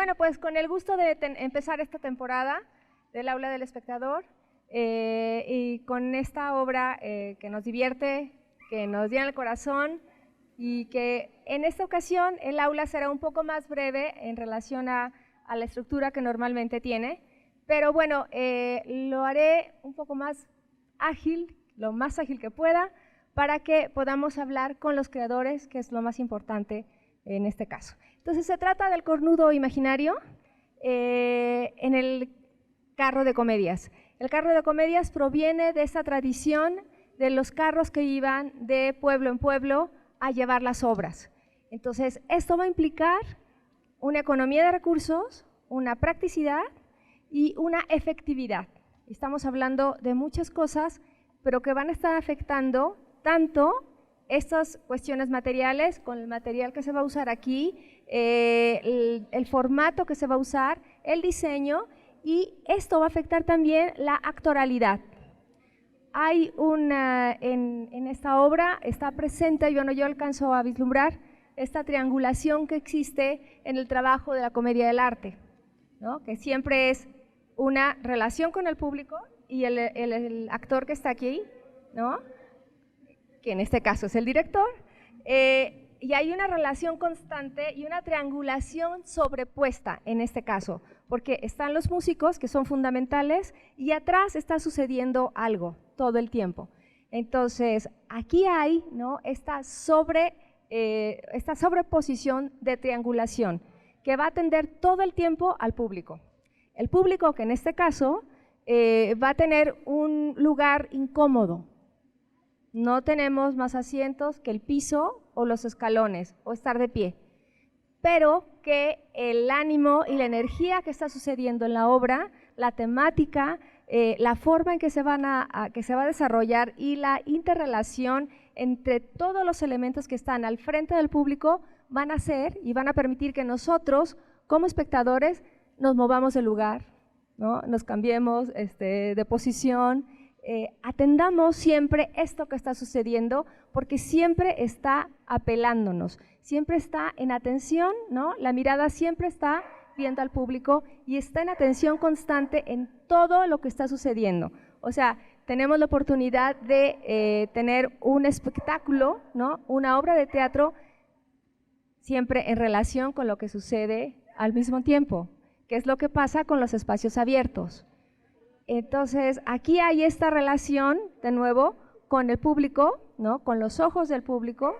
Bueno, pues con el gusto de empezar esta temporada del Aula del Espectador y con esta obra que nos divierte, que nos llena el corazón y que en esta ocasión el aula será un poco más breve en relación a la estructura que normalmente tiene, pero bueno, lo haré un poco más ágil, lo más ágil que pueda, para que podamos hablar con los creadores, que es lo más importante en este caso. Entonces se trata del cornudo imaginario en el carro de comedias. El carro de comedias proviene de esa tradición de los carros que iban de pueblo en pueblo a llevar las obras. Entonces esto va a implicar una economía de recursos, una practicidad y una efectividad. Estamos hablando de muchas cosas, pero que van a estar afectando tanto estas cuestiones materiales, con el material que se va a usar aquí, el formato que se va a usar, el diseño, y esto va a afectar también la actoralidad. Hay en esta obra está presente, yo alcanzo a vislumbrar esta triangulación que existe en el trabajo de la comedia del arte, ¿no? Que siempre es una relación con el público y el actor que está aquí, ¿no? Que en este caso es el director, y hay una relación constante y una triangulación sobrepuesta en este caso, porque están los músicos que son fundamentales y atrás está sucediendo algo todo el tiempo. Entonces, aquí hay, ¿no?, esta sobreposición de triangulación que va a atender todo el tiempo al público. El público que en este caso va a tener un lugar incómodo. No tenemos más asientos que el piso o los escalones o estar de pie, pero que el ánimo y la energía que está sucediendo en la obra, la temática, la forma en que se va a desarrollar y la interrelación entre todos los elementos que están al frente del público van a ser y van a permitir que nosotros como espectadores nos movamos de lugar, ¿no? Nos cambiemos de posición, atendamos siempre esto que está sucediendo, porque siempre está apelándonos, siempre está en atención, ¿no? La mirada siempre está viendo al público y está en atención constante en todo lo que está sucediendo. O sea, tenemos la oportunidad de tener un espectáculo, ¿no?, una obra de teatro siempre en relación con lo que sucede al mismo tiempo, que es lo que pasa con los espacios abiertos. Entonces, aquí hay esta relación, de nuevo, con el público, ¿no?, con los ojos del público,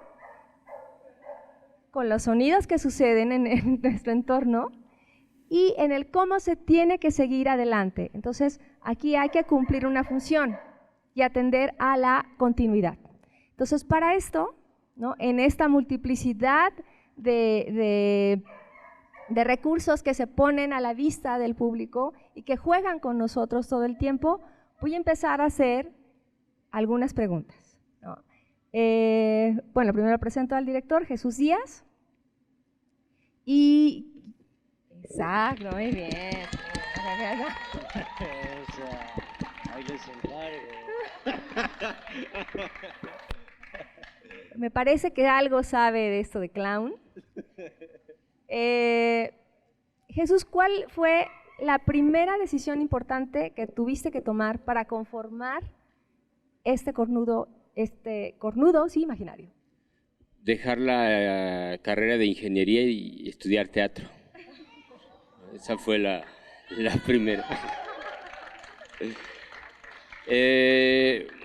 con los sonidos que suceden en nuestro entorno y en el cómo se tiene que seguir adelante. Entonces, aquí hay que cumplir una función y atender a la continuidad. Entonces, para esto, ¿no?, en esta multiplicidad de recursos que se ponen a la vista del público y que juegan con nosotros todo el tiempo, voy a empezar a hacer algunas preguntas, ¿no? Bueno, primero presento al director, Jesús Díaz. Y exacto, muy bien. Ahí les encargo. Me parece que algo sabe de esto de clown. Jesús, ¿cuál fue la primera decisión importante que tuviste que tomar para conformar este cornudo, sí, imaginario? Dejar la carrera de ingeniería y estudiar teatro. Esa fue la primera.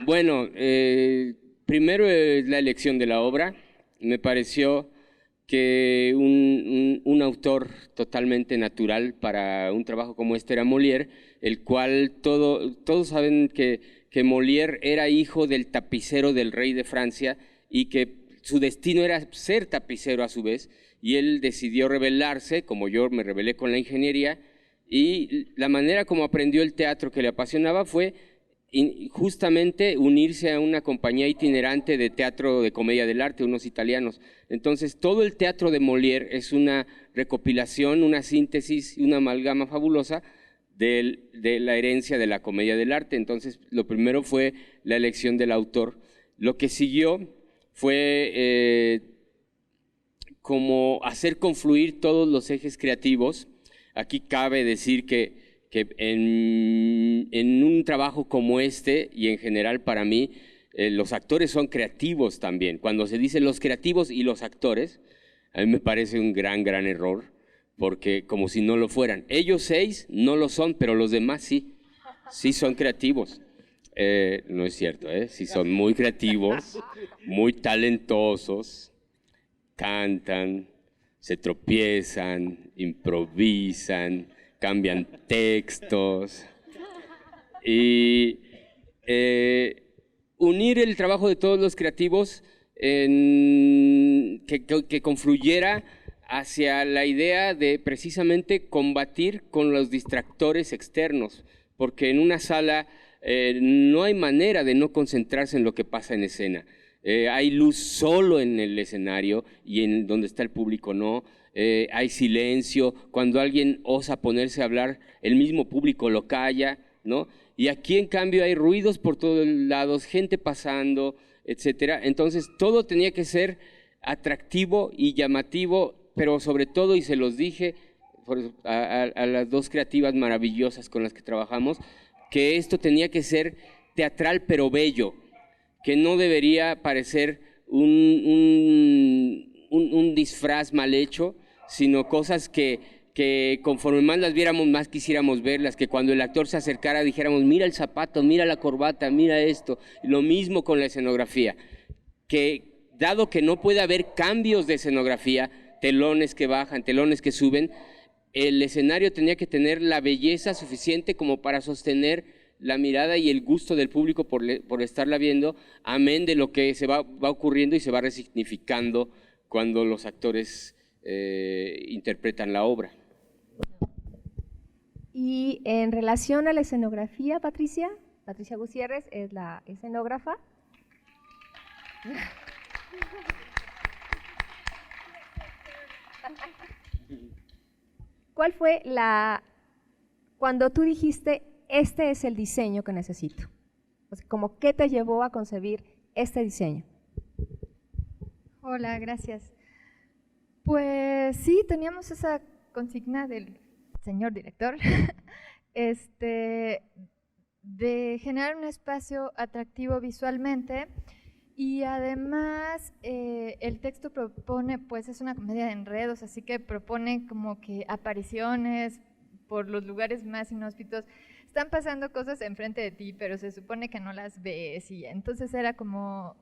Bueno, primero es la elección de la obra. Me pareció que un autor totalmente natural para un trabajo como este era Molière, el cual todos saben que Molière era hijo del tapicero del rey de Francia y que su destino era ser tapicero a su vez, y él decidió rebelarse, como yo me rebelé con la ingeniería, y la manera como aprendió el teatro que le apasionaba fue justamente unirse a una compañía itinerante de teatro de comedia del arte, unos italianos. Entonces todo el teatro de Molière es una recopilación, una síntesis, una amalgama fabulosa de la herencia de la comedia del arte. Entonces lo primero fue la elección del autor. Lo que siguió fue como hacer confluir todos los ejes creativos Aquí cabe decir que en un trabajo como este, y en general para mí, los actores son creativos también. Cuando se dice los creativos y los actores, a mí me parece un gran error, porque como si no lo fueran. Ellos 6 no lo son, pero los demás sí son creativos. No es cierto, sí son muy creativos, muy talentosos, cantan, se tropiezan, improvisan, cambian textos. Y unir el trabajo de todos los creativos que confluyera hacia la idea de precisamente combatir con los distractores externos, porque en una sala no hay manera de no concentrarse en lo que pasa en escena. Hay luz solo en el escenario y en donde está el público no. Hay silencio. Cuando alguien osa ponerse a hablar, el mismo público lo calla, ¿no? Y aquí, en cambio, hay ruidos por todos lados, gente pasando, etcétera. Entonces, todo tenía que ser atractivo y llamativo, pero sobre todo, y se los dije a las dos creativas maravillosas con las que trabajamos, que esto tenía que ser teatral pero bello, que no debería parecer un disfraz mal hecho, sino cosas que conforme más las viéramos, más quisiéramos verlas, que cuando el actor se acercara dijéramos, mira el zapato, mira la corbata, mira esto. Lo mismo con la escenografía, que dado que no puede haber cambios de escenografía, telones que bajan, telones que suben, el escenario tenía que tener la belleza suficiente como para sostener la mirada y el gusto del público por estarla viendo, amén de lo que se va ocurriendo y se va resignificando cuando los actores interpretan la obra. Y en relación a la escenografía, Patricia Gutiérrez es la escenógrafa. ¿Cuál fue cuando tú dijiste, este es el diseño que necesito? O sea, ¿cómo qué te llevó a concebir este diseño? Hola, gracias. Pues sí, teníamos esa consigna del señor director, de generar un espacio atractivo visualmente. Y además el texto propone, pues es una comedia de enredos, así que propone como que apariciones por los lugares más inhóspitos. Están pasando cosas enfrente de ti, pero se supone que no las ves. Y entonces era como,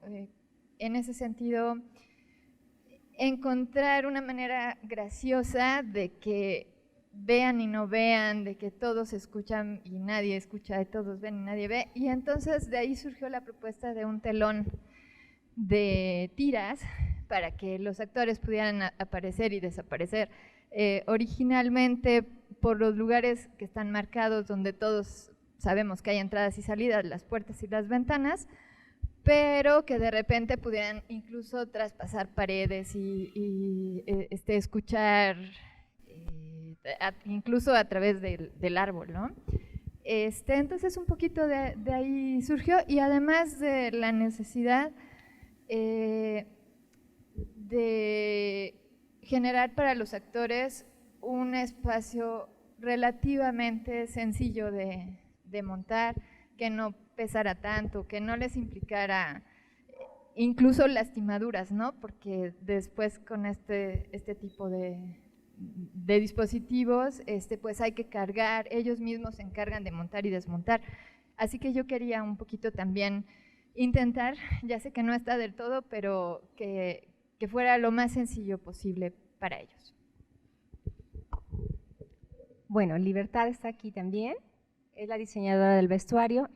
en ese sentido, encontrar una manera graciosa de que vean y no vean, de que todos escuchan y nadie escucha, y todos ven y nadie ve. Y entonces de ahí surgió la propuesta de un telón de tiras para que los actores pudieran aparecer y desaparecer. Originalmente por los lugares que están marcados donde todos sabemos que hay entradas y salidas, las puertas y las ventanas, pero que de repente pudieran incluso traspasar paredes y escuchar incluso a través del árbol, ¿no? Entonces un poquito de ahí surgió, y además de la necesidad de generar para los actores un espacio relativamente sencillo de montar, que no pesara tanto, que no les implicara incluso lastimaduras, ¿no? Porque después con este tipo de dispositivos, pues hay que cargar, ellos mismos se encargan de montar y desmontar. Así que yo quería un poquito también intentar, ya sé que no está del todo, pero que fuera lo más sencillo posible para ellos. Bueno, Libertad está aquí también, es la diseñadora del vestuario.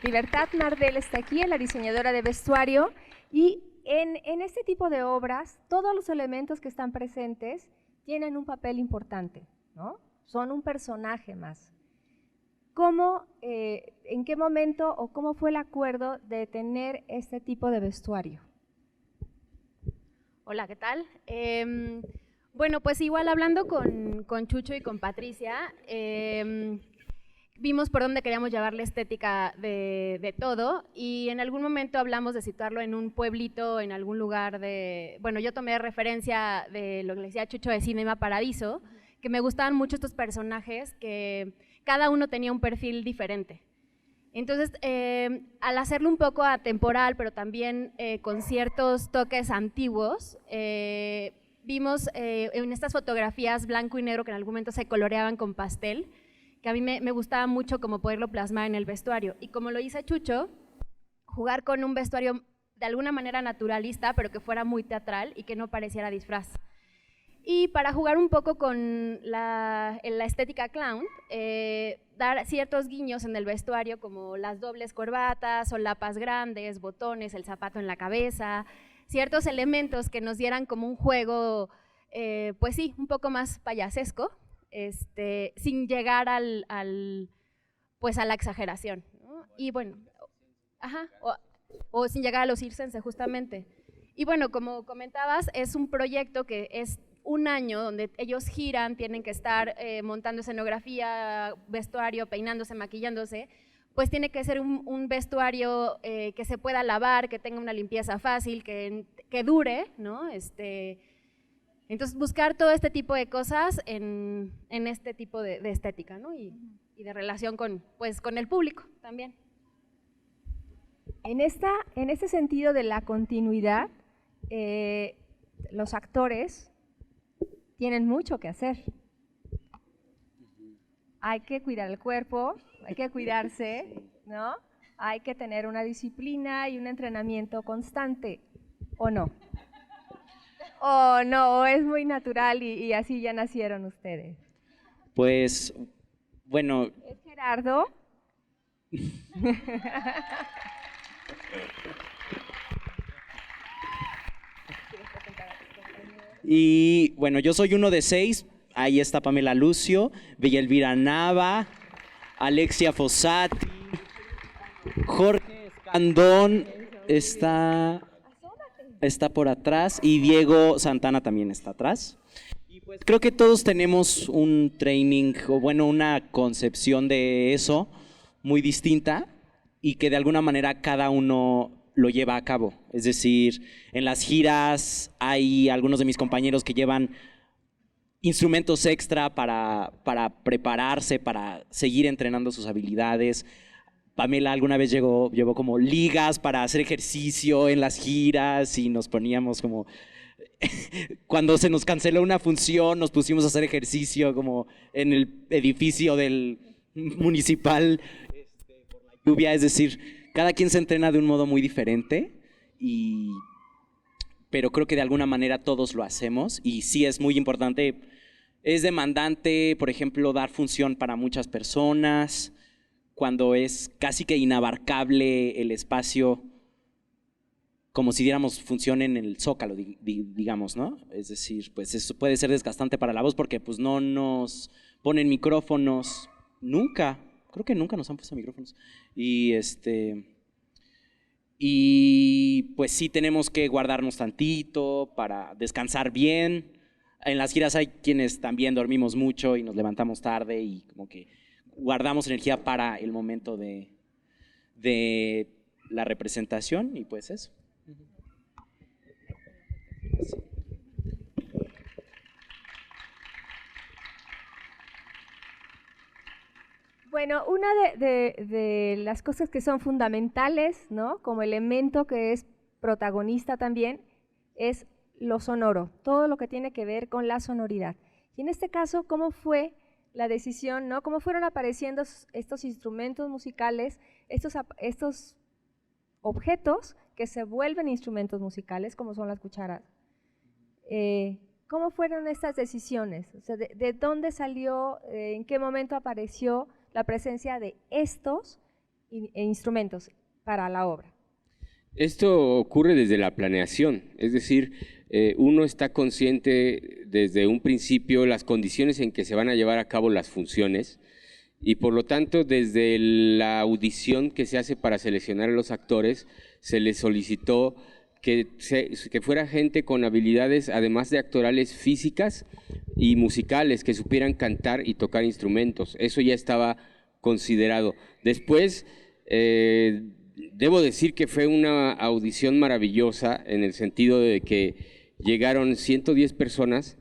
Libertad Nardel está aquí, es la diseñadora de vestuario, y en este tipo de obras, todos los elementos que están presentes tienen un papel importante, ¿no? Son un personaje más. ¿Cómo, en qué momento o cómo fue el acuerdo de tener este tipo de vestuario? Hola, ¿qué tal? Bueno, pues igual hablando con Chucho y con Patricia, vimos por dónde queríamos llevar la estética de todo, y en algún momento hablamos de situarlo en un pueblito, en algún lugar de… Bueno, yo tomé referencia de lo que le decía Chucho de Cinema Paradiso, que me gustaban mucho estos personajes, que cada uno tenía un perfil diferente. Entonces, al hacerlo un poco atemporal, pero también con ciertos toques antiguos, vimos en estas fotografías blanco y negro que en algún momento se coloreaban con pastel, que a mí me gustaba mucho como poderlo plasmar en el vestuario. Y como lo hice Chucho, jugar con un vestuario de alguna manera naturalista, pero que fuera muy teatral y que no pareciera disfraz. Y para jugar un poco con la estética clown, dar ciertos guiños en el vestuario, como las dobles corbatas, solapas grandes, botones, el zapato en la cabeza, ciertos elementos que nos dieran como un juego, pues sí, un poco más payasesco, sin llegar pues a la exageración, ¿no? Y bueno, o sin llegar a los circense, justamente. Y bueno, como comentabas, es un proyecto que es un año donde ellos giran, tienen que estar montando escenografía, vestuario, peinándose, maquillándose, pues tiene que ser un vestuario que se pueda lavar, que tenga una limpieza fácil, que dure, ¿no? Entonces buscar todo este tipo de cosas en este tipo de estética, ¿no? Y de relación pues, con el público también. En este sentido de la continuidad, los actores tienen mucho que hacer. Hay que cuidar el cuerpo, hay que cuidarse, ¿no? Hay que tener una disciplina y un entrenamiento constante, ¿o no? ¿O no? ¿O es muy natural y así ya nacieron ustedes? Pues, bueno… ¿Es Gerardo? Y bueno, yo soy uno de 6, ahí está Pamela Lucio, Bella Elvira Nava, Alexia Fossati, Jorge Escandón está por atrás y Diego Santana también está atrás. Y pues creo que todos tenemos un training, o bueno, una concepción de eso muy distinta y que de alguna manera cada uno lo lleva a cabo. Es decir, en las giras hay algunos de mis compañeros que llevan instrumentos extra para prepararse, para seguir entrenando sus habilidades. Pamela alguna vez llevó como ligas para hacer ejercicio en las giras y nos poníamos como… Cuando se nos canceló una función, nos pusimos a hacer ejercicio como en el edificio del municipal por la lluvia. Es decir, cada quien se entrena de un modo muy diferente, pero creo que de alguna manera todos lo hacemos y sí es muy importante. Es demandante, por ejemplo, dar función para muchas personas, cuando es casi que inabarcable el espacio, como si diéramos función en el Zócalo, digamos, ¿no? Es decir, pues eso puede ser desgastante para la voz porque pues no nos ponen micrófonos, nunca, creo que nunca nos han puesto micrófonos. Y pues sí tenemos que guardarnos tantito para descansar bien. En las giras hay quienes también dormimos mucho y nos levantamos tarde y como que guardamos energía para el momento de la representación y pues eso. Bueno, una de las cosas que son fundamentales, ¿no? Como elemento que es protagonista también, es lo sonoro, todo lo que tiene que ver con la sonoridad. Y en este caso, ¿cómo fue la decisión, ¿no? ¿Cómo fueron apareciendo estos instrumentos musicales, estos objetos que se vuelven instrumentos musicales, como son las cucharas? ¿Cómo fueron estas decisiones? O sea, ¿de dónde salió, en qué momento apareció la presencia de estos instrumentos para la obra? Esto ocurre desde la planeación, es decir, uno está consciente desde un principio las condiciones en que se van a llevar a cabo las funciones y por lo tanto desde la audición que se hace para seleccionar a los actores se les solicitó que fuera gente con habilidades además de actorales físicas y musicales, que supieran cantar y tocar instrumentos. Eso ya estaba considerado. Después, debo decir que fue una audición maravillosa en el sentido de que llegaron 110 personas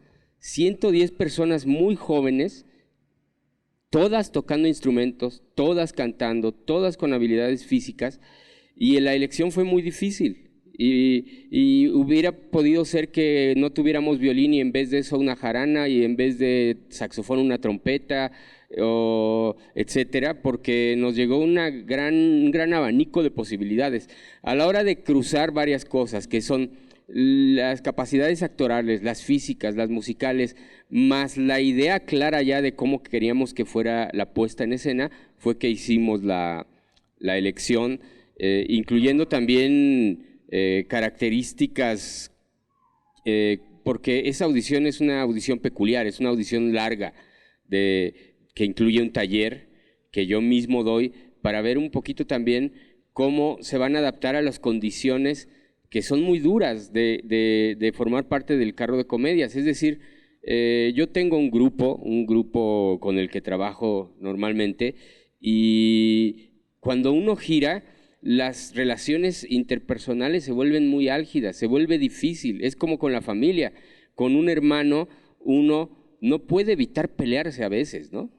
muy jóvenes, todas tocando instrumentos, todas cantando, todas con habilidades físicas, y la elección fue muy difícil. Y hubiera podido ser que no tuviéramos violín y en vez de eso una jarana y en vez de saxofón una trompeta, o etcétera, porque nos llegó un gran abanico de posibilidades. A la hora de cruzar varias cosas, que son las capacidades actorales, las físicas, las musicales, más la idea clara ya de cómo queríamos que fuera la puesta en escena, fue que hicimos la elección, incluyendo también características, porque esa audición es una audición peculiar, es una audición larga, que incluye un taller que yo mismo doy para ver un poquito también cómo se van a adaptar a las condiciones que son muy duras de formar parte del carro de comedias. Es decir, yo tengo un grupo con el que trabajo normalmente, y cuando uno gira, las relaciones interpersonales se vuelven muy álgidas, se vuelve difícil, es como con la familia. Con un hermano uno no puede evitar pelearse a veces, ¿no?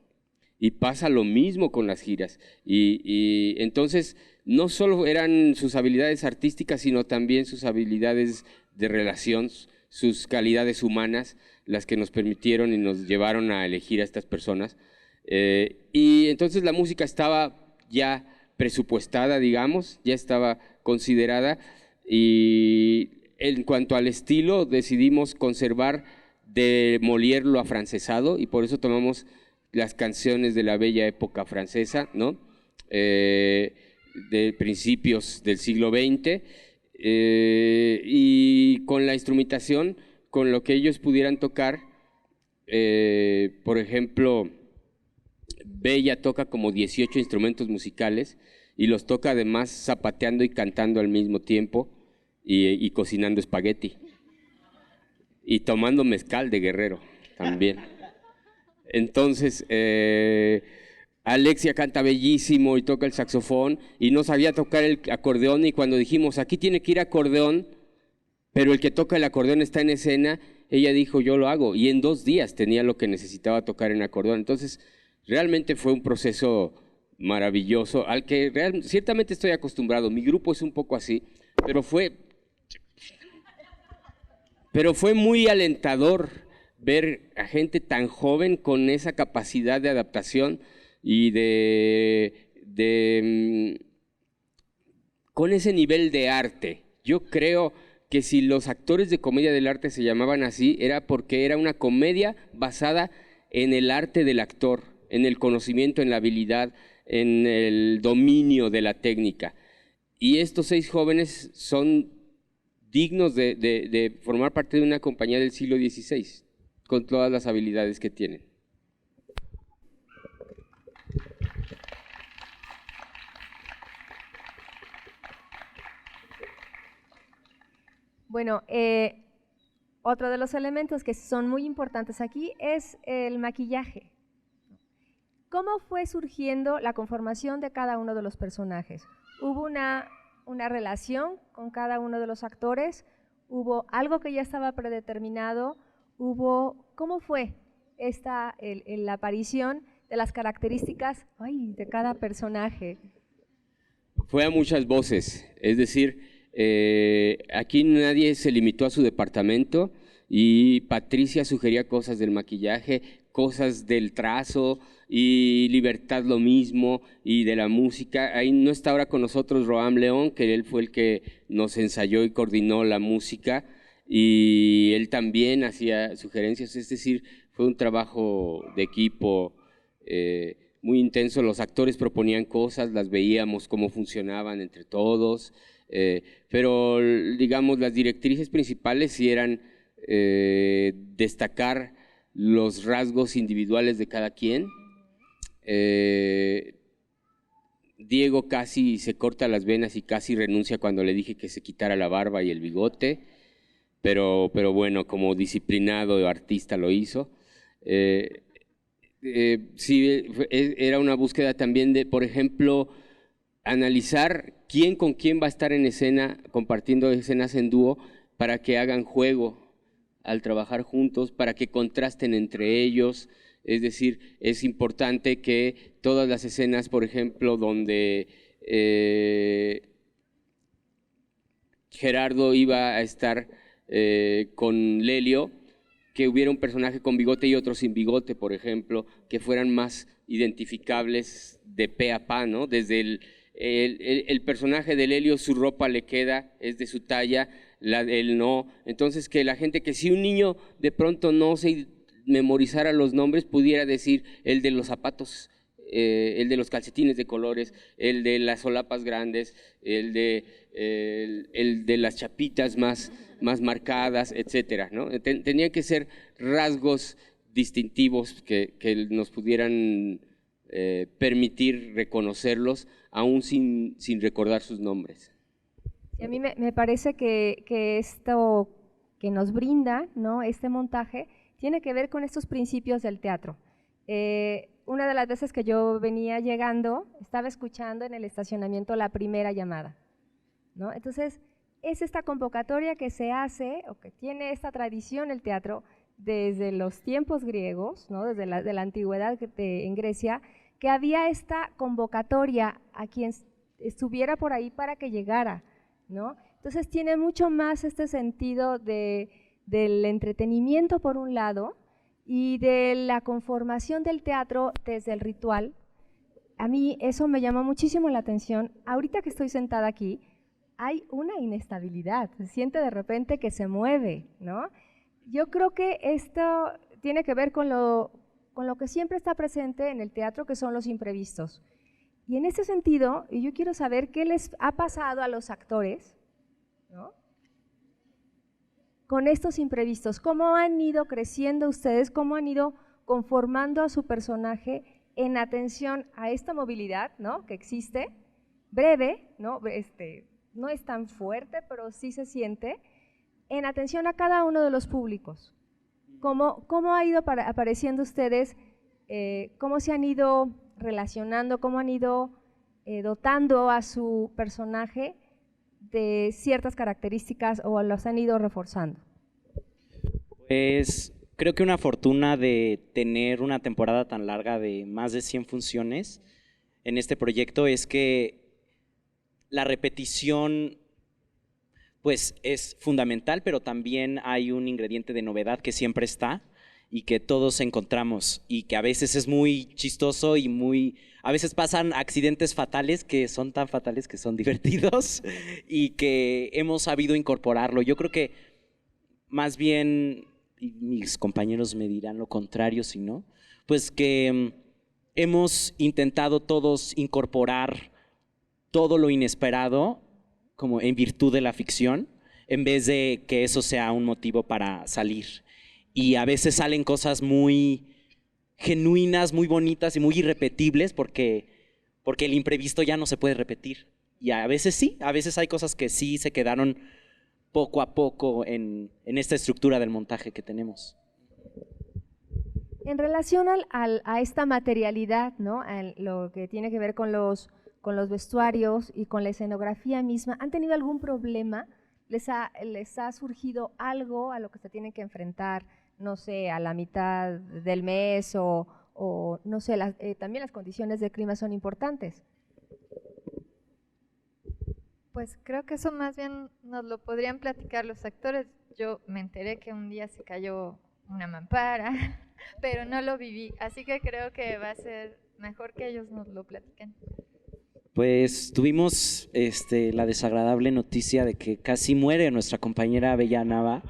Y pasa lo mismo con las giras. Y entonces no solo eran sus habilidades artísticas, sino también sus habilidades de relación, sus calidades humanas, las que nos permitieron y nos llevaron a elegir a estas personas. Y entonces la música estaba ya presupuestada, digamos, ya estaba considerada, y en cuanto al estilo decidimos conservar de Molière lo afrancesado, y por eso tomamos las canciones de la bella época francesa, ¿no? De principios del siglo XX, y con la instrumentación, con lo que ellos pudieran tocar. Por ejemplo, Bella toca como 18 instrumentos musicales y los toca además zapateando y cantando al mismo tiempo, y cocinando espagueti y tomando mezcal de Guerrero también. Entonces, Alexia canta bellísimo y toca el saxofón, y no sabía tocar el acordeón, y cuando dijimos, aquí tiene que ir acordeón, pero el que toca el acordeón está en escena, ella dijo, yo lo hago, y en 2 días tenía lo que necesitaba tocar en acordeón. Entonces, realmente fue un proceso maravilloso, al que ciertamente estoy acostumbrado. Mi grupo es un poco así, pero fue muy alentador ver a gente tan joven con esa capacidad de adaptación y con ese nivel de arte. Yo creo que si los actores de comedia del arte se llamaban así, era porque era una comedia basada en el arte del actor, en el conocimiento, en la habilidad, en el dominio de la técnica. Y estos 6 jóvenes son dignos de formar parte de una compañía del siglo XVI, con todas las habilidades que tienen. Bueno, otro de los elementos que son muy importantes aquí es el maquillaje. ¿Cómo fue surgiendo la conformación de cada uno de los personajes? ¿Hubo una relación con cada uno de los actores? ¿Hubo algo que ya estaba predeterminado? ¿Cómo fue la aparición de las características de cada personaje? Fue a muchas voces, es decir, aquí nadie se limitó a su departamento, y Patricia sugería cosas del maquillaje, cosas del trazo, y Libertad lo mismo, y de la música. Ahí no está ahora con nosotros Roam León, que él fue el que nos ensayó y coordinó la música, y él también hacía sugerencias. Es decir, fue un trabajo de equipo muy intenso. Los actores proponían cosas, las veíamos cómo funcionaban entre todos, pero digamos las directrices principales sí eran destacar los rasgos individuales de cada quien. Diego casi se corta las venas y casi renuncia cuando le dije que se quitara la barba y el bigote, pero bueno, como disciplinado artista lo hizo. Sí, era una búsqueda también de, por ejemplo, analizar quién con quién va a estar en escena, compartiendo escenas en dúo, para que hagan juego al trabajar juntos, para que contrasten entre ellos. Es decir, es importante que todas las escenas, por ejemplo, donde Gerardo iba a estar con Lelio, que hubiera un personaje con bigote y otro sin bigote, por ejemplo, que fueran más identificables de pe a pa, ¿no? Desde el personaje de Lelio, su ropa le queda, es de su talla, él no. Entonces, que la gente, que si un niño de pronto no se memorizara los nombres, pudiera decir el de los zapatos, el de los calcetines de colores, el de las solapas grandes, el de las chapitas más marcadas, etcétera, ¿no? Tenían que ser rasgos distintivos que nos pudieran permitir reconocerlos, aún sin recordar sus nombres. Y a mí me parece que esto que nos brinda, ¿no?, este montaje tiene que ver con estos principios del teatro. Una de las veces que yo venía llegando, estaba escuchando en el estacionamiento la primera llamada, ¿no? Entonces, es esta convocatoria que se hace, o que tiene esta tradición el teatro, desde los tiempos griegos, ¿no?, desde la antigüedad en Grecia, que había esta convocatoria a quien estuviera por ahí para que llegara, ¿no? Entonces tiene mucho más este sentido del entretenimiento por un lado y de la conformación del teatro desde el ritual. A mí eso me llamó muchísimo la atención. Ahorita que estoy sentada aquí, hay una inestabilidad, se siente de repente que se mueve, ¿no? Yo creo que esto tiene que ver con lo que siempre está presente en el teatro, que son los imprevistos. Y en ese sentido, yo quiero saber qué les ha pasado a los actores, ¿no?, con estos imprevistos. ¿Cómo han ido creciendo ustedes? ¿Cómo han ido conformando a su personaje en atención a esta movilidad, ¿no?, que existe, breve, ¿no?, no es tan fuerte, pero sí se siente, en atención a cada uno de los públicos? ¿Cómo ha ido apareciendo ustedes? ¿Cómo se han ido relacionando? ¿Cómo han ido dotando a su personaje de ciertas características o los han ido reforzando? Pues creo que una fortuna de tener una temporada tan larga de más de 100 funciones en este proyecto es que la repetición pues es fundamental, pero también hay un ingrediente de novedad que siempre está y que todos encontramos, y que a veces es muy chistoso y a veces pasan accidentes fatales que son tan fatales que son divertidos y que hemos sabido incorporarlo. Yo creo que más bien, y mis compañeros me dirán lo contrario si no, pues que hemos intentado todos incorporar todo lo inesperado como en virtud de la ficción, en vez de que eso sea un motivo para salir. Y a veces salen cosas muy genuinas, muy bonitas y muy irrepetibles porque el imprevisto ya no se puede repetir. Y a veces sí, a veces hay cosas que sí se quedaron poco a poco en esta estructura del montaje que tenemos. En relación a esta materialidad, ¿no?, lo que tiene que ver con los vestuarios y con la escenografía misma, ¿han tenido algún problema? ¿Les ha surgido algo a lo que se tienen que enfrentar, no sé, a la mitad del mes o no sé, también las condiciones de clima son importantes? Pues creo que eso más bien nos lo podrían platicar los actores. Yo me enteré que un día se cayó una mampara, pero no lo viví, así que creo que va a ser mejor que ellos nos lo platiquen. Pues tuvimos la desagradable noticia de que casi muere nuestra compañera Bella Nava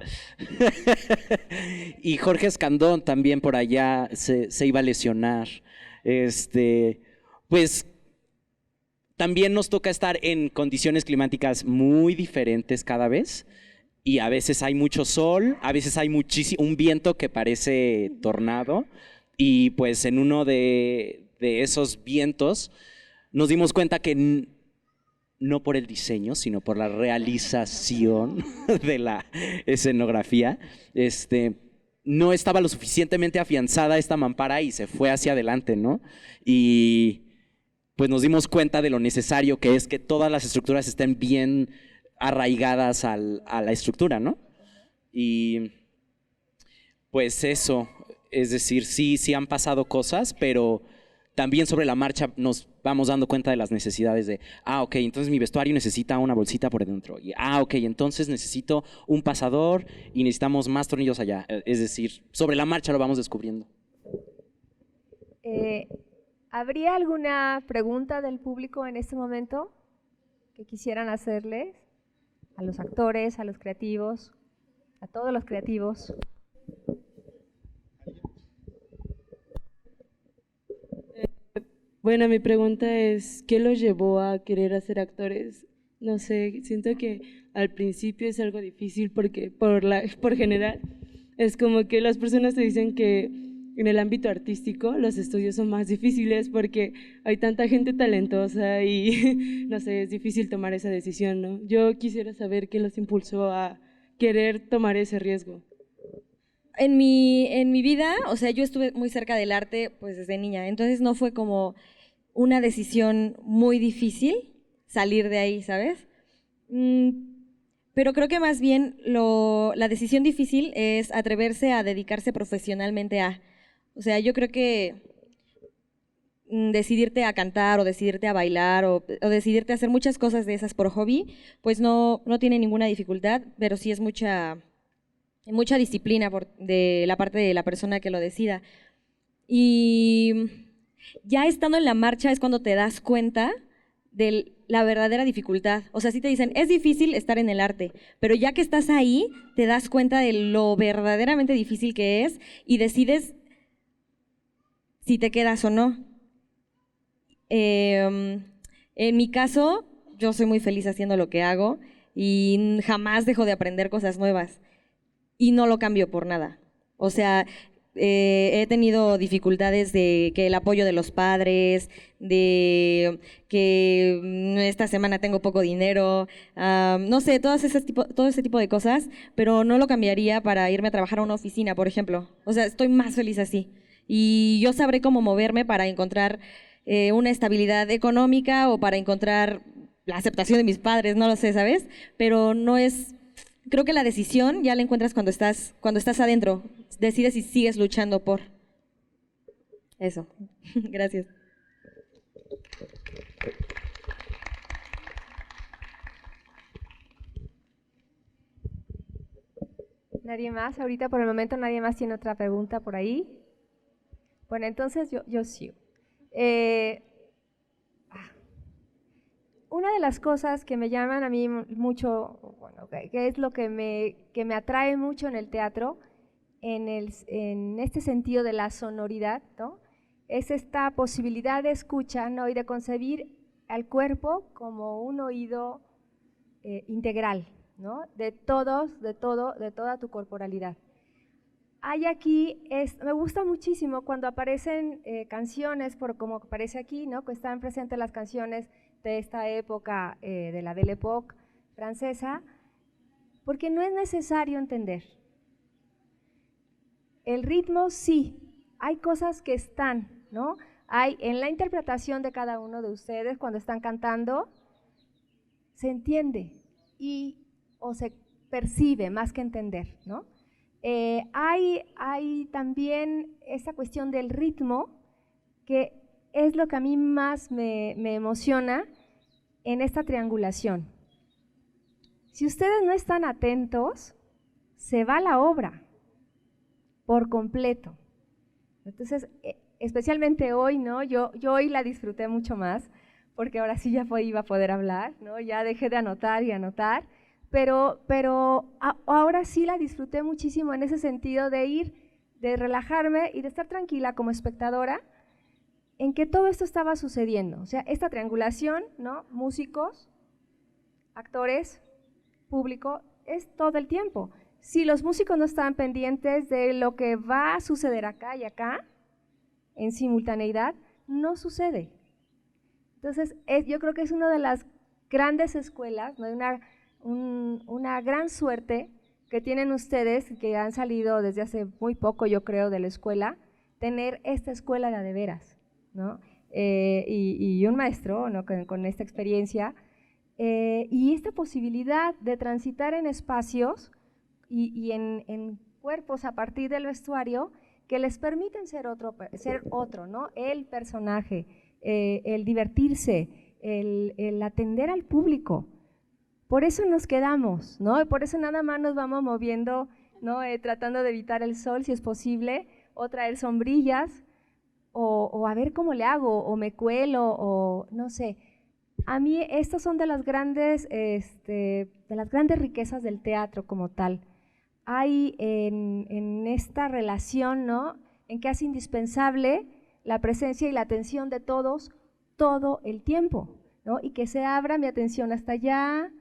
y Jorge Escandón también por allá se iba a lesionar. Pues también nos toca estar en condiciones climáticas muy diferentes cada vez, y a veces hay mucho sol, a veces hay un viento que parece tornado, y pues en uno de esos vientos nos dimos cuenta que no por el diseño, sino por la realización de la escenografía, no estaba lo suficientemente afianzada esta mampara y se fue hacia adelante, ¿no? Y pues nos dimos cuenta de lo necesario que es que todas las estructuras estén bien arraigadas a la estructura, ¿no? Y pues eso, es decir, sí han pasado cosas, pero también sobre la marcha nos vamos dando cuenta de las necesidades de, ok, entonces mi vestuario necesita una bolsita por dentro, y ok, entonces necesito un pasador y necesitamos más tornillos allá. Es decir, sobre la marcha lo vamos descubriendo. ¿Habría alguna pregunta del público en este momento que quisieran hacerles a los actores, a los creativos, a todos los creativos? Bueno, mi pregunta es, ¿qué los llevó a querer ser actores? No sé, siento que al principio es algo difícil porque por general es como que las personas te dicen que en el ámbito artístico los estudios son más difíciles porque hay tanta gente talentosa y no sé, es difícil tomar esa decisión, ¿no? Yo quisiera saber qué los impulsó a querer tomar ese riesgo. En mi vida, o sea, yo estuve muy cerca del arte pues desde niña, entonces no fue como una decisión muy difícil salir de ahí, ¿sabes? Pero creo que más bien la decisión difícil es atreverse a dedicarse profesionalmente a. O sea, yo creo que decidirte a cantar o decidirte a bailar o decidirte a hacer muchas cosas de esas por hobby, pues no tiene ninguna dificultad, pero sí es mucha disciplina de la parte de la persona que lo decida. Y ya estando en la marcha es cuando te das cuenta de la verdadera dificultad. O sea, sí te dicen, es difícil estar en el arte, pero ya que estás ahí, te das cuenta de lo verdaderamente difícil que es y decides si te quedas o no. En mi caso, yo soy muy feliz haciendo lo que hago y jamás dejo de aprender cosas nuevas. Y no lo cambio por nada. O sea, he tenido dificultades de que el apoyo de los padres, de que esta semana tengo poco dinero, no sé, todo ese tipo de cosas, pero no lo cambiaría para irme a trabajar a una oficina, por ejemplo. O sea, estoy más feliz así. Y yo sabré cómo moverme para encontrar una estabilidad económica o para encontrar la aceptación de mis padres, no lo sé, ¿sabes? Pero no es... Creo que la decisión ya la encuentras cuando estás adentro. Decides si sigues luchando por eso. Gracias. ¿Nadie más? Ahorita por el momento nadie más tiene otra pregunta por ahí. Bueno, entonces yo sigo. Una de las cosas que me llaman a mí mucho, bueno, que es lo que me atrae mucho en el teatro, en este sentido de la sonoridad, ¿no? Es esta posibilidad de escucha, ¿no? Y de concebir al cuerpo como un oído integral, ¿no? De toda tu corporalidad. Hay aquí, me gusta muchísimo cuando aparecen canciones, como aparece aquí, ¿no? Que están presentes las canciones de esta época de la Belle Époque francesa, porque no es necesario entender. El ritmo sí, hay cosas que están, ¿no? Hay en la interpretación de cada uno de ustedes cuando están cantando, se entiende o se percibe más que entender, ¿no? Hay también esa cuestión del ritmo que es lo que a mí más me emociona en esta triangulación. Si ustedes no están atentos, se va la obra por completo. Entonces, especialmente hoy, ¿no? Yo hoy la disfruté mucho más, porque ahora sí ya iba a poder hablar, ¿no? Ya dejé de anotar y anotar, pero ahora sí la disfruté muchísimo en ese sentido de relajarme y de estar tranquila como espectadora, en que todo esto estaba sucediendo. O sea, esta triangulación, ¿no? Músicos, actores, público, es todo el tiempo. Si los músicos no están pendientes de lo que va a suceder acá y acá, en simultaneidad, no sucede. Entonces, yo creo que es una de las grandes escuelas, ¿no? Una gran suerte que tienen ustedes, que han salido desde hace muy poco, yo creo, de la escuela, tener esta escuela de veras, ¿no? Y un maestro, ¿no? con esta experiencia, y esta posibilidad de transitar en espacios y en cuerpos a partir del vestuario que les permiten ser otro, ¿no? El personaje, el divertirse, el atender al público. Por eso nos quedamos, ¿no? Y por eso nada más nos vamos moviendo, ¿no? Tratando de evitar el sol si es posible, o traer sombrillas, o a ver cómo le hago, o me cuelo, o no sé. A mí estas son de las grandes riquezas del teatro como tal. Hay en esta relación, ¿no? En que es indispensable la presencia y la atención de todos todo el tiempo, ¿no? Y que se abra mi atención hasta allá,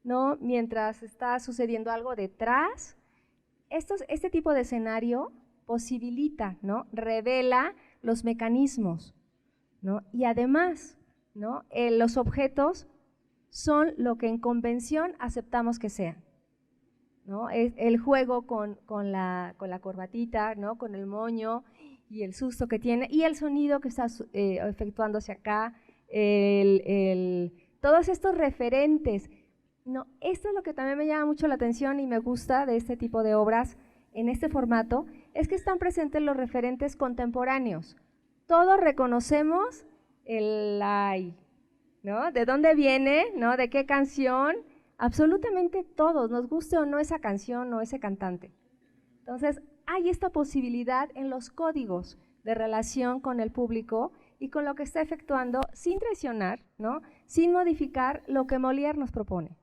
¿no? Mientras está sucediendo algo detrás. Este tipo de escenario posibilita, ¿no? Revela los mecanismos, ¿no? Y además, ¿no? Los objetos son lo que en convención aceptamos que sean, ¿no? Es el juego con la corbatita, ¿no? Con el moño y el susto que tiene y el sonido que está efectuándose acá, todos estos referentes. No, esto es lo que también me llama mucho la atención y me gusta de este tipo de obras en este formato, es que están presentes los referentes contemporáneos. Todos reconocemos el ay, ¿no? ¿De dónde viene? ¿No? ¿De qué canción? Absolutamente todos, nos guste o no esa canción o ese cantante. Entonces, hay esta posibilidad en los códigos de relación con el público y con lo que está efectuando sin traicionar, ¿no? Sin modificar lo que Molière nos propone.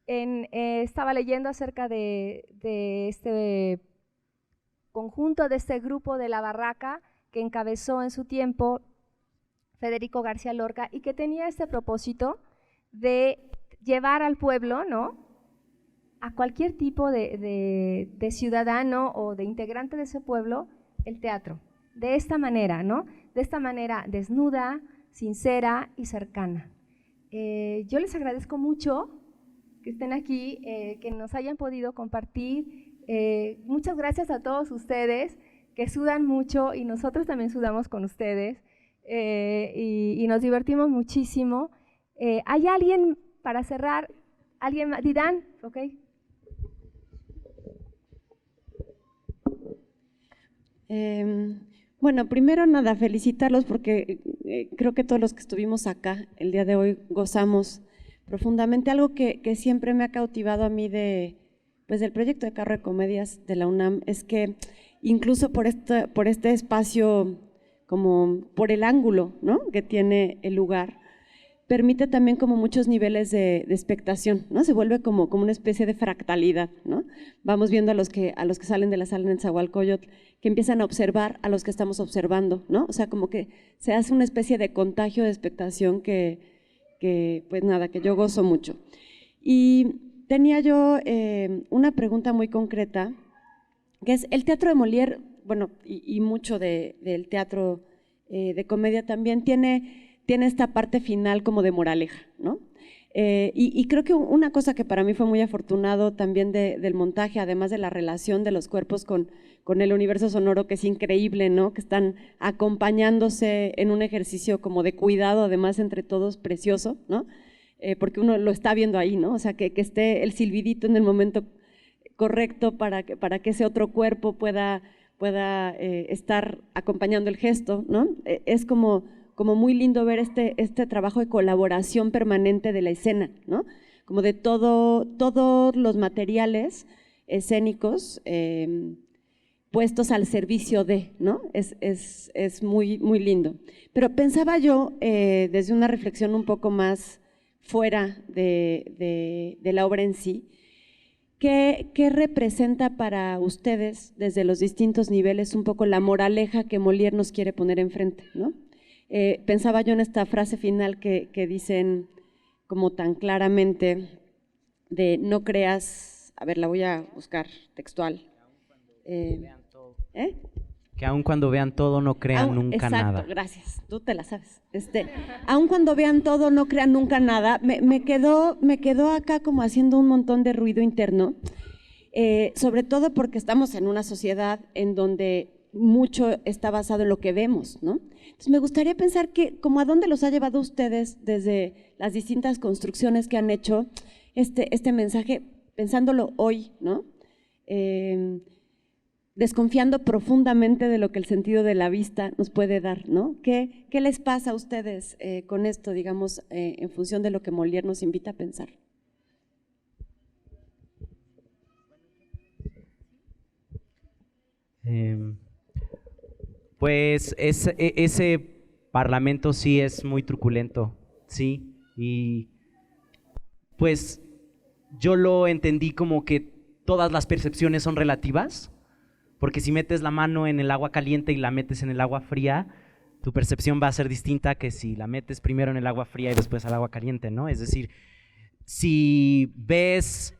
Estaba leyendo acerca de este conjunto, de este grupo de La Barraca que encabezó en su tiempo Federico García Lorca y que tenía este propósito de llevar al pueblo, ¿no? A cualquier tipo de ciudadano o de integrante de ese pueblo, el teatro. De esta manera, ¿no? De esta manera desnuda, sincera y cercana. Yo les agradezco mucho que estén aquí, que nos hayan podido compartir. Muchas gracias a todos ustedes que sudan mucho y nosotros también sudamos con ustedes y nos divertimos muchísimo. ¿Hay alguien para cerrar? ¿Alguien más? ¿Didán? ¿Ok? Bueno, primero nada, felicitarlos porque creo que todos los que estuvimos acá el día de hoy gozamos profundamente. Algo que siempre me ha cautivado a mí del proyecto de Carro de Comedias de la UNAM es que incluso por este espacio, como por el ángulo, ¿no? que tiene el lugar, permite también como muchos niveles de expectación, ¿no? Se vuelve como una especie de fractalidad, ¿no? Vamos viendo a los que salen de la sala en Nezahualcóyotl, que empiezan a observar a los que estamos observando, ¿no? O sea, como que se hace una especie de contagio de expectación que pues nada, que yo gozo mucho. Y tenía yo una pregunta muy concreta, que es el teatro de Molière, bueno, y mucho del teatro de comedia también tiene esta parte final como de moraleja, ¿no? Y creo que una cosa que para mí fue muy afortunado también del montaje, además de la relación de los cuerpos con el universo sonoro, que es increíble, ¿no? Que están acompañándose en un ejercicio como de cuidado, además entre todos, precioso, ¿no? Porque uno lo está viendo ahí, ¿no? O sea, que esté el silbidito en el momento correcto para que ese otro cuerpo pueda estar acompañando el gesto, ¿no? Es como muy lindo ver este trabajo de colaboración permanente de la escena, ¿no? Como de todos los materiales escénicos puestos al servicio de, ¿no? Es muy, muy lindo. Pero pensaba yo, desde una reflexión un poco más fuera de la obra en sí, ¿qué representa para ustedes, desde los distintos niveles, un poco la moraleja que Molière nos quiere poner enfrente, ¿no? Pensaba yo en esta frase final que dicen como tan claramente de no creas, a ver, la voy a buscar textual. Que aun cuando vean todo no crean nunca nada. Exacto, gracias, tú te la sabes. Aun cuando vean todo no crean nunca nada. Me quedó acá como haciendo un montón de ruido interno. sobre todo porque estamos en una sociedad en donde mucho está basado en lo que vemos, ¿no? Entonces me gustaría pensar que, como a dónde los ha llevado ustedes desde las distintas construcciones que han hecho este mensaje, pensándolo hoy, ¿no? Desconfiando profundamente de lo que el sentido de la vista nos puede dar, ¿no? ¿Qué les pasa a ustedes con esto, digamos, en función de lo que Molière nos invita a pensar? Pues ese parlamento sí es muy truculento, sí, y pues yo lo entendí como que todas las percepciones son relativas, porque si metes la mano en el agua caliente y la metes en el agua fría, tu percepción va a ser distinta que si la metes primero en el agua fría y después al agua caliente, ¿no? Es decir, si ves,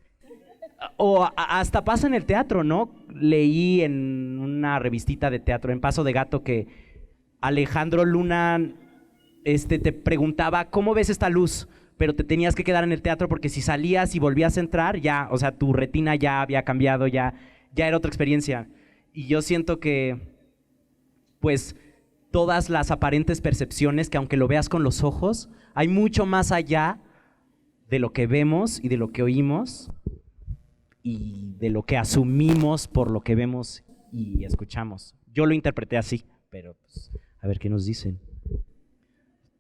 o hasta pasa en el teatro, ¿no? Leí en una revistita de teatro, en Paso de Gato, que Alejandro Luna te preguntaba, ¿cómo ves esta luz? Pero te tenías que quedar en el teatro porque si salías y volvías a entrar, ya, o sea, tu retina ya había cambiado, ya era otra experiencia. Y yo siento que, pues, todas las aparentes percepciones, que aunque lo veas con los ojos, hay mucho más allá de lo que vemos y de lo que oímos y de lo que asumimos por lo que vemos y escuchamos. Yo lo interpreté así, pero pues, a ver qué nos dicen.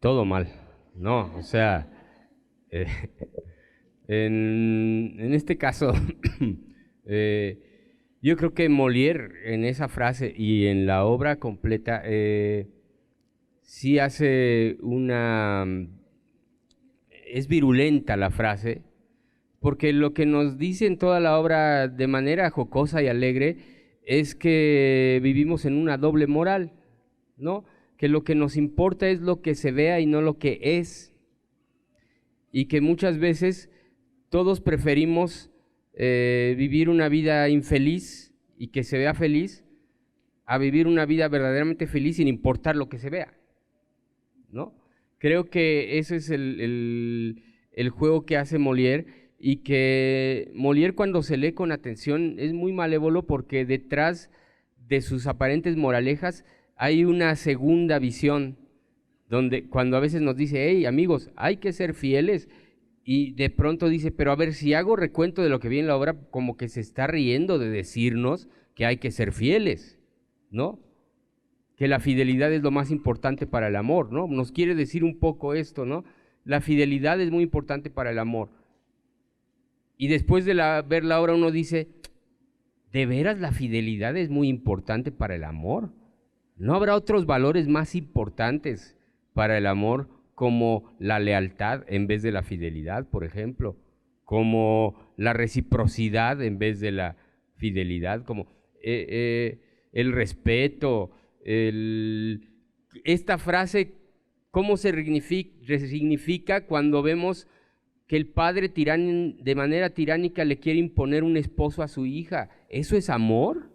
Todo mal, no, o sea, en este caso, yo creo que Molière en esa frase y en la obra completa sí hace es virulenta la frase, porque lo que nos dice en toda la obra de manera jocosa y alegre es que vivimos en una doble moral, ¿no? Que lo que nos importa es lo que se vea y no lo que es, y que muchas veces todos preferimos vivir una vida infeliz y que se vea feliz, a vivir una vida verdaderamente feliz sin importar lo que se vea, ¿no? Creo que ese es el juego que hace Molière, y que Molière, cuando se lee con atención, es muy malévolo, porque detrás de sus aparentes moralejas hay una segunda visión, donde cuando a veces nos dice, hey amigos, hay que ser fieles, y de pronto dice, pero a ver, si hago recuento de lo que vi en la obra, como que se está riendo de decirnos que hay que ser fieles, ¿no? Que la fidelidad es lo más importante para el amor, ¿no? Nos quiere decir un poco esto, ¿no? La fidelidad es muy importante para el amor. Y después de ver la obra uno dice, ¿de veras la fidelidad es muy importante para el amor? ¿No habrá otros valores más importantes para el amor, como la lealtad en vez de la fidelidad, por ejemplo? Como la reciprocidad en vez de la fidelidad, como el respeto, esta frase, ¿cómo se resignifica cuando vemos que el padre de manera tiránica le quiere imponer un esposo a su hija? ¿Eso es amor?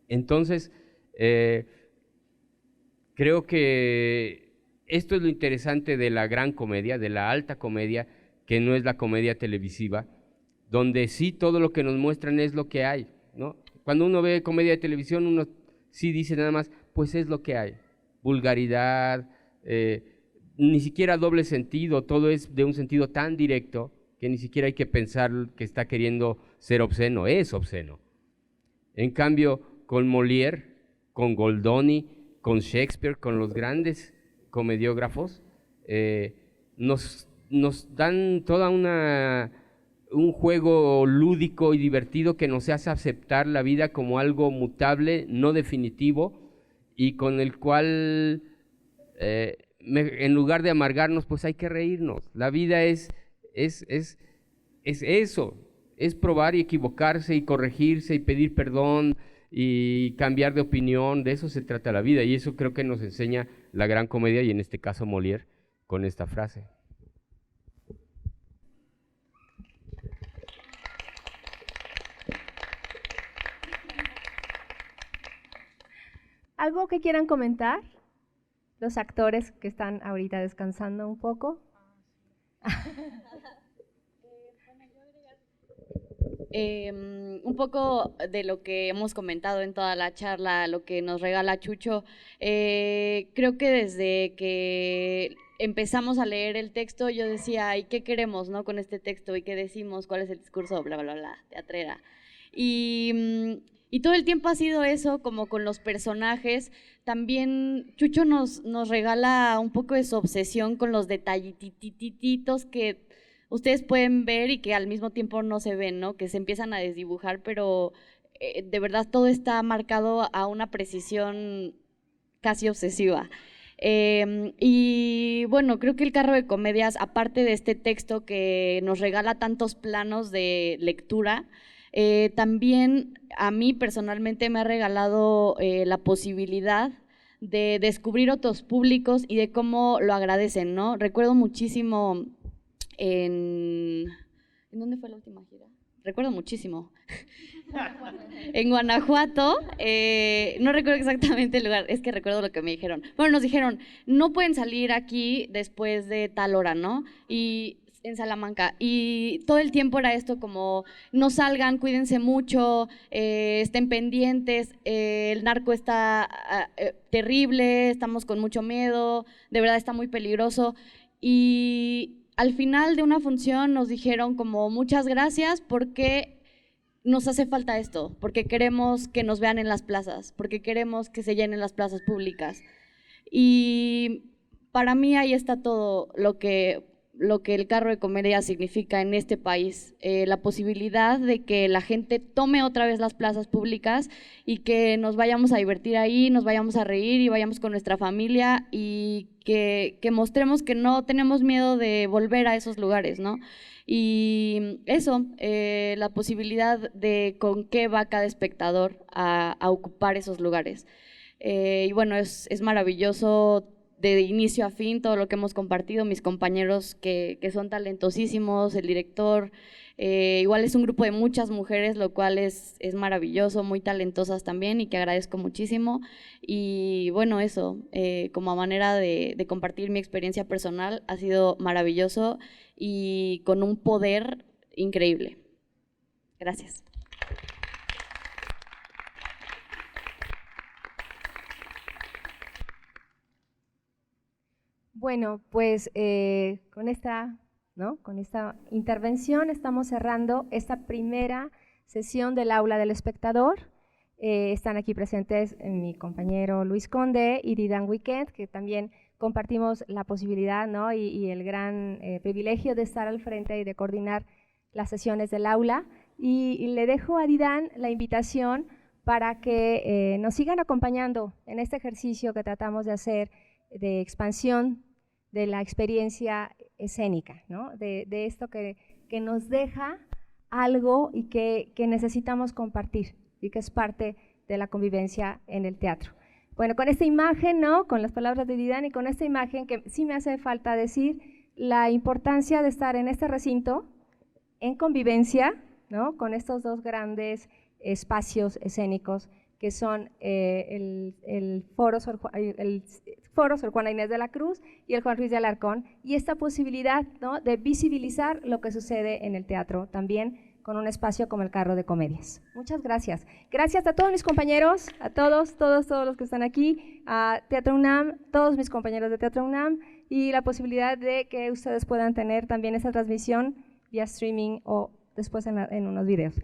Entonces, creo que esto es lo interesante de la gran comedia, de la alta comedia, que no es la comedia televisiva, donde sí todo lo que nos muestran es lo que hay, ¿no? Cuando uno ve comedia de televisión, uno sí dice nada más, pues es lo que hay. Vulgaridad, ni siquiera doble sentido, todo es de un sentido tan directo que ni siquiera hay que pensar que está queriendo ser obsceno, es obsceno. En cambio, con Molière, con Goldoni, con Shakespeare, con los grandes comediógrafos, nos dan toda un juego lúdico y divertido que nos hace aceptar la vida como algo mutable, no definitivo, y con el cual, en lugar de amargarnos, pues hay que reírnos. La vida es eso, es probar y equivocarse y corregirse y pedir perdón y cambiar de opinión. De eso se trata la vida, y eso creo que nos enseña la gran comedia, y en este caso Molière, con esta frase. ¿Algo que quieran comentar? Los actores que están ahorita descansando un poco. Un poco de lo que hemos comentado en toda la charla, lo que nos regala Chucho, creo que desde que empezamos a leer el texto yo decía, ¿y qué queremos, no, con este texto? ¿Y qué decimos? ¿Cuál es el discurso? Bla, bla, bla, teatrera. Y todo el tiempo ha sido eso, como con los personajes. También Chucho nos regala un poco de su obsesión con los detallititos que ustedes pueden ver y que al mismo tiempo no se ven, ¿no? Que se empiezan a desdibujar, pero de verdad todo está marcado a una precisión casi obsesiva. Y bueno, creo que El Carro de Comedias, aparte de este texto que nos regala tantos planos de lectura, también a mí personalmente me ha regalado la posibilidad de descubrir otros públicos y de cómo lo agradecen, ¿no? Recuerdo muchísimo ¿en dónde fue la última gira? Recuerdo muchísimo. En Guanajuato, no recuerdo exactamente el lugar, es que recuerdo lo que me dijeron. Bueno, nos dijeron, no pueden salir aquí después de tal hora, ¿no? Y en Salamanca, y todo el tiempo era esto como, no salgan, cuídense mucho, estén pendientes, el narco está terrible, estamos con mucho miedo, de verdad está muy peligroso. Y al final de una función nos dijeron como, muchas gracias porque nos hace falta esto, porque queremos que nos vean en las plazas, porque queremos que se llenen las plazas públicas. Y para mí ahí está todo lo que El Carro de Comedia significa en este país, la posibilidad de que la gente tome otra vez las plazas públicas y que nos vayamos a divertir ahí, nos vayamos a reír y vayamos con nuestra familia y que mostremos que no tenemos miedo de volver a esos lugares, ¿no? Y eso, la posibilidad de con qué va cada espectador a ocupar esos lugares. Y bueno, es maravilloso de inicio a fin todo lo que hemos compartido, mis compañeros que son talentosísimos, el director, igual es un grupo de muchas mujeres, lo cual es maravilloso, muy talentosas también y que agradezco muchísimo. Y bueno, eso, como a manera de compartir mi experiencia personal, ha sido maravilloso y con un poder increíble. Gracias. Bueno, pues con esta intervención estamos cerrando esta primera sesión del Aula del Espectador. Están aquí presentes mi compañero Luis Conde y Didan Weekend, que también compartimos la posibilidad, ¿no? y el gran privilegio de estar al frente y de coordinar las sesiones del aula. Y le dejo a Didan la invitación para que nos sigan acompañando en este ejercicio que tratamos de hacer de expansión de la experiencia escénica, ¿no? de esto que nos deja algo y que necesitamos compartir y que es parte de la convivencia en el teatro. Bueno, con esta imagen, ¿no? Con las palabras de Didan y con esta imagen que sí me hace falta decir la importancia de estar en este recinto en convivencia, ¿no? Con estos dos grandes espacios escénicos que son el Foro Sor Juana Inés de la Cruz y el Juan Ruiz de Alarcón, y esta posibilidad, ¿no? de visibilizar lo que sucede en el teatro también con un espacio como El Carro de Comedias. Muchas gracias. Gracias a todos mis compañeros, a todos los que están aquí, a Teatro UNAM, todos mis compañeros de Teatro UNAM, y la posibilidad de que ustedes puedan tener también esta transmisión vía streaming o después en unos videos.